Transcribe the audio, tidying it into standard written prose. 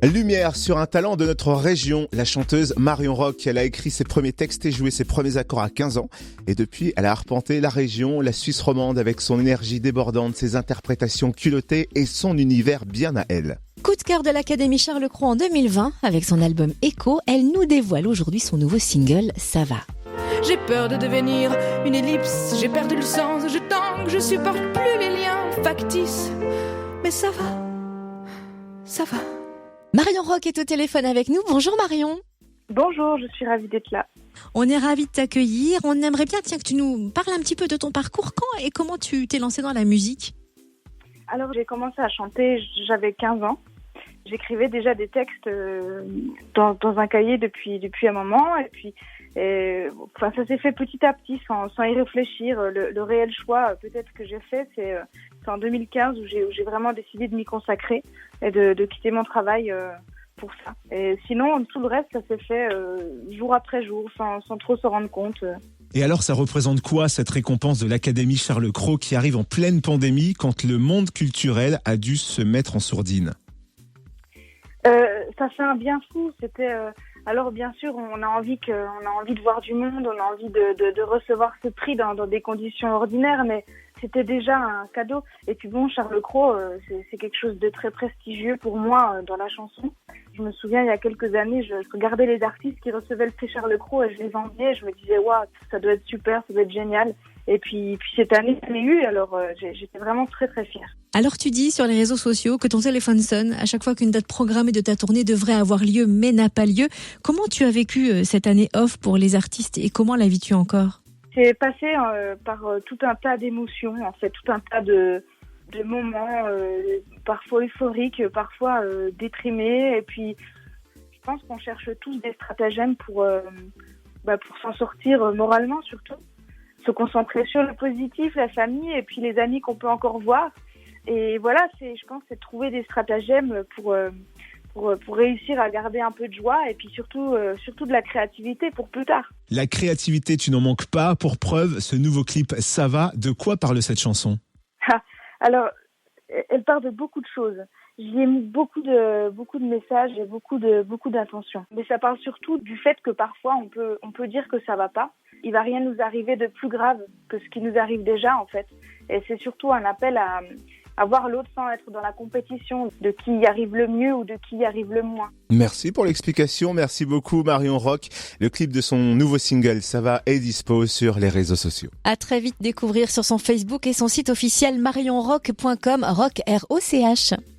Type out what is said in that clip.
Lumière sur un talent de notre région, la chanteuse Marion Rock. Elle a écrit ses premiers textes et joué ses premiers accords à 15 ans. Et depuis, elle a arpenté la région, la Suisse romande avec son énergie débordante, ses interprétations culottées et son univers bien à elle. Coup de cœur de l'Académie Charles Cros en 2020, avec son album Echo, elle nous dévoile aujourd'hui son nouveau single Ça va. J'ai peur de devenir une ellipse, j'ai perdu le sens, je tangue, je supporte plus les liens factices. Mais ça va. Marion Rock est au téléphone avec nous. Bonjour Marion. Bonjour, je suis ravie d'être là. On est ravis de t'accueillir. On aimerait bien que tu nous parles un petit peu de ton parcours. Quand et comment tu t'es lancée dans la musique ? Alors j'ai commencé à chanter, j'avais 15 ans. J'écrivais déjà des textes dans un cahier depuis un moment. Ça s'est fait petit à petit sans y réfléchir. Le réel choix peut-être que j'ai fait, c'est en 2015 où j'ai vraiment décidé de m'y consacrer et de quitter mon travail pour ça. Et sinon, tout le reste, ça s'est fait jour après jour, sans trop se rendre compte. Et alors, ça représente quoi, cette récompense de l'Académie Charles Cros qui arrive en pleine pandémie quand le monde culturel a dû se mettre en sourdine ? Ça fait un bien fou. Alors bien sûr, on a envie de voir du monde, on a envie de recevoir ce prix dans des conditions ordinaires, mais c'était déjà un cadeau. Et puis bon, Charles Cros, c'est quelque chose de très prestigieux pour moi dans la chanson. Je me souviens, il y a quelques années, je regardais les artistes qui recevaient le prix Charles Cros et je les enviais. Je me disais, waouh, ça doit être super, ça doit être génial. Et puis cette année, je l'ai eu, alors j'étais vraiment très très fière. Alors tu dis sur les réseaux sociaux que ton téléphone sonne à chaque fois qu'une date programmée de ta tournée devrait avoir lieu mais n'a pas lieu. Comment tu as vécu cette année off pour les artistes et comment la vis-tu encore ? C'est passé par tout un tas d'émotions, en fait, tout un tas de moments, parfois euphoriques, parfois déprimés. Et puis je pense qu'on cherche tous des stratagèmes pour s'en sortir moralement surtout. Se concentrer sur le positif, la famille et puis les amis qu'on peut encore voir. Et voilà, je pense, c'est de trouver des stratagèmes pour réussir à garder un peu de joie et puis surtout de la créativité pour plus tard. La créativité, tu n'en manques pas. Pour preuve, ce nouveau clip Ça va, de quoi parle cette chanson ? Alors, elle parle de beaucoup de choses. J'y ai mis beaucoup de messages et beaucoup d'intentions. Mais ça parle surtout du fait que parfois on peut dire que ça va pas. Il va rien nous arriver de plus grave que ce qui nous arrive déjà en fait. Et c'est surtout un appel à voir l'autre sans être dans la compétition de qui y arrive le mieux ou de qui y arrive le moins. Merci pour l'explication, merci beaucoup Marion Rock. Le clip de son nouveau single Ça va est dispo sur les réseaux sociaux. À très vite découvrir sur son Facebook et son site officiel marionrock.com, rock R-O-C-H.